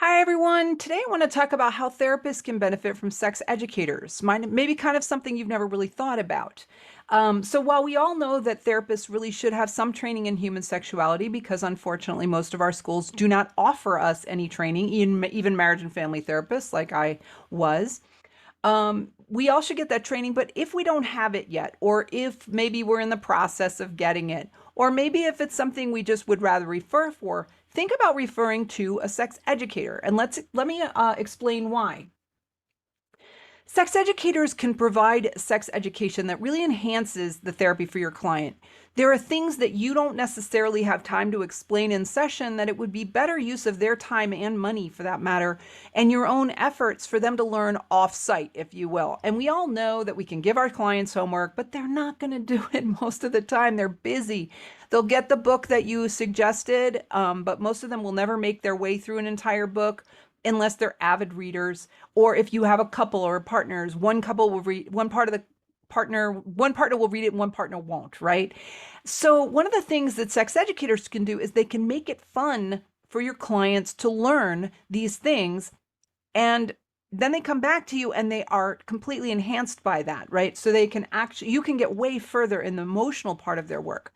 Hi, everyone. Today I want to talk about how therapists can benefit from sex educators. Maybe kind of something you've never really thought about. So, while we all know that therapists really should have some training in human sexuality, because unfortunately most of our schools do not offer us any training, even marriage and family therapists, like I was, we all should get that training. But if we don't have it yet, or if maybe we're in the process of getting it, or maybe if it's something we just would rather refer for, think about referring to a sex educator. And let me explain why. Sex educators can provide sex education that really enhances the therapy for your client. There are things that you don't necessarily have time to explain in session that it would be better use of their time and money, for that matter, and your own efforts for them to learn off-site, if you will. And we all know that we can give our clients homework, but they're not going to do it most of the time. They're busy. They'll get the book that you suggested, but most of them will never make their way through an entire book unless they're avid readers. Or if you have a couple or partners, one couple will read one part of the partner, one partner will read it and one partner won't, right? So one of the things that sex educators can do is they can make it fun for your clients to learn these things, and then they come back to you and they are completely enhanced by that, right? So they can actually, you can get way further in the emotional part of their work.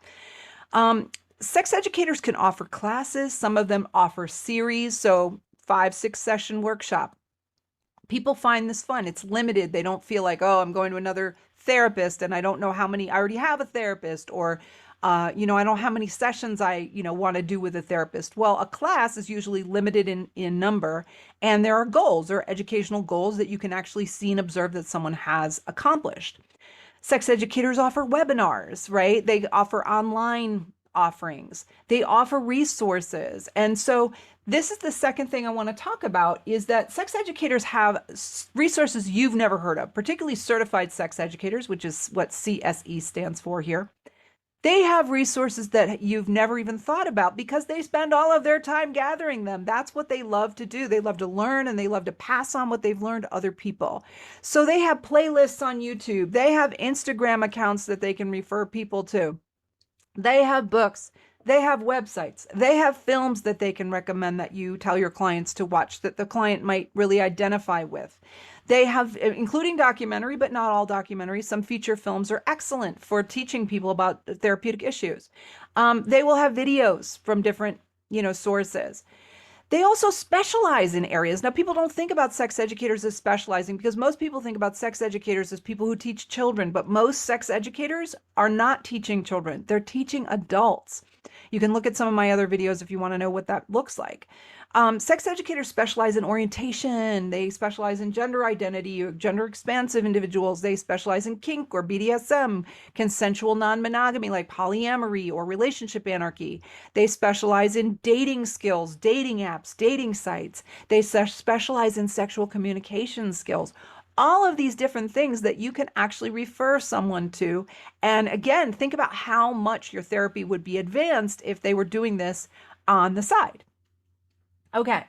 Sex educators can offer classes. Some of them offer series, so 5, 6 session workshop. People find this fun. It's limited. They don't feel like, oh, I'm going to another therapist and I don't know how many, I already have a therapist, or, I don't know how many sessions I, want to do with a therapist. Well, a class is usually limited in number, and there are goals or educational goals that you can actually see and observe that someone has accomplished. Sex educators offer webinars, right? They offer online offerings. They offer resources. And so this is the second thing I want to talk about, is that sex educators have resources you've never heard of, particularly certified sex educators, which is what CSE stands for here. They have resources that you've never even thought about because they spend all of their time gathering them. That's what they love to do. They love to learn and they love to pass on what they've learned to other people. So they have playlists on YouTube. They have Instagram accounts that they can refer people to. They have books. They have websites. They have films that they can recommend that you tell your clients to watch that the client might really identify with. They have, including documentary, but not all documentaries. Some feature films are excellent for teaching people about therapeutic issues. They will have videos from different, sources. They also specialize in areas. Now, people don't think about sex educators as specializing because most people think about sex educators as people who teach children, but most sex educators are not teaching children. They're teaching adults. You can look at some of my other videos if you want to know what that looks like. Sex educators specialize in orientation. They specialize in gender identity or gender expansive individuals. They specialize in kink or BDSM, consensual non-monogamy like polyamory or relationship anarchy. They specialize in dating skills, dating apps, dating sites. They specialize in sexual communication skills. All of these different things that you can actually refer someone to. And again, think about how much your therapy would be advanced if they were doing this on the side. Okay.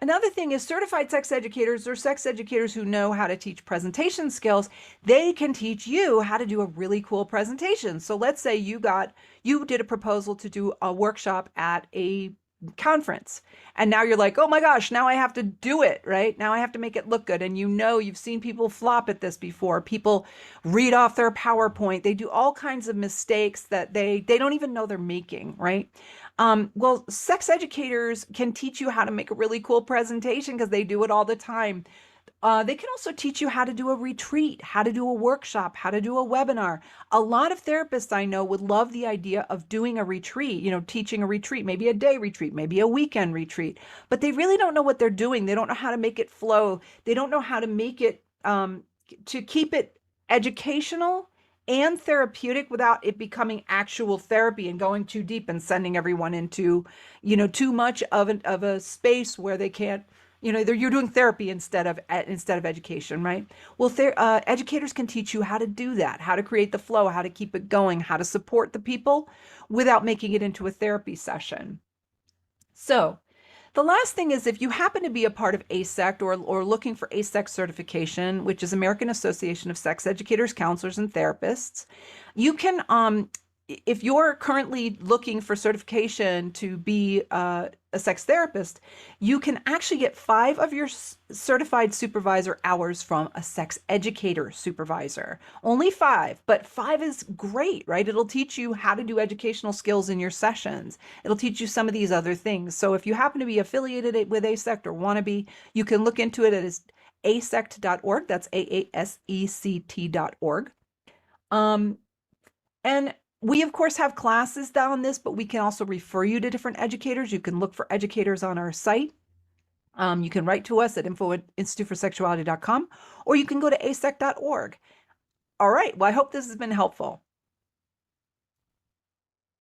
Another thing is certified sex educators or sex educators who know how to teach presentation skills. They can teach you how to do a really cool presentation. So let's say you did a proposal to do a workshop at a conference, and now you're like, oh my gosh, now I have to do it, right? Now I have to make it look good. And you've seen people flop at this before. People read off their PowerPoint. They do all kinds of mistakes that they don't even know they're making, right? Well, sex educators can teach you how to make a really cool presentation because they do it all the time. They can also teach you how to do a retreat, how to do a workshop, how to do a webinar. A lot of therapists I know would love the idea of doing a retreat, teaching a retreat, maybe a day retreat, maybe a weekend retreat, but they really don't know what they're doing. They don't know how to make it flow. They don't know how to make it, to keep it educational and therapeutic without it becoming actual therapy and going too deep and sending everyone into, too much of a space where they can't, you're doing therapy instead of education, right? Well, educators can teach you how to do that, how to create the flow, how to keep it going, how to support the people without making it into a therapy session. So the last thing is, if you happen to be a part of ASECT or looking for ASECT certification, which is American Association of Sex Educators, Counselors, and Therapists, you can if you're currently looking for certification to be a sex therapist, you can actually get 5 of your certified supervisor hours from a sex educator supervisor. Only 5, but 5 is great, right? It'll teach you how to do educational skills in your sessions. It'll teach you some of these other things. So if you happen to be affiliated with ASECT or want to be, you can look into it. It is asect.org. That's AASECT.org. And we, of course, have classes on this, but we can also refer you to different educators. You can look for educators on our site. You can write to us at info@instituteforsexuality.com, or you can go to asec.org. All right. Well, I hope this has been helpful.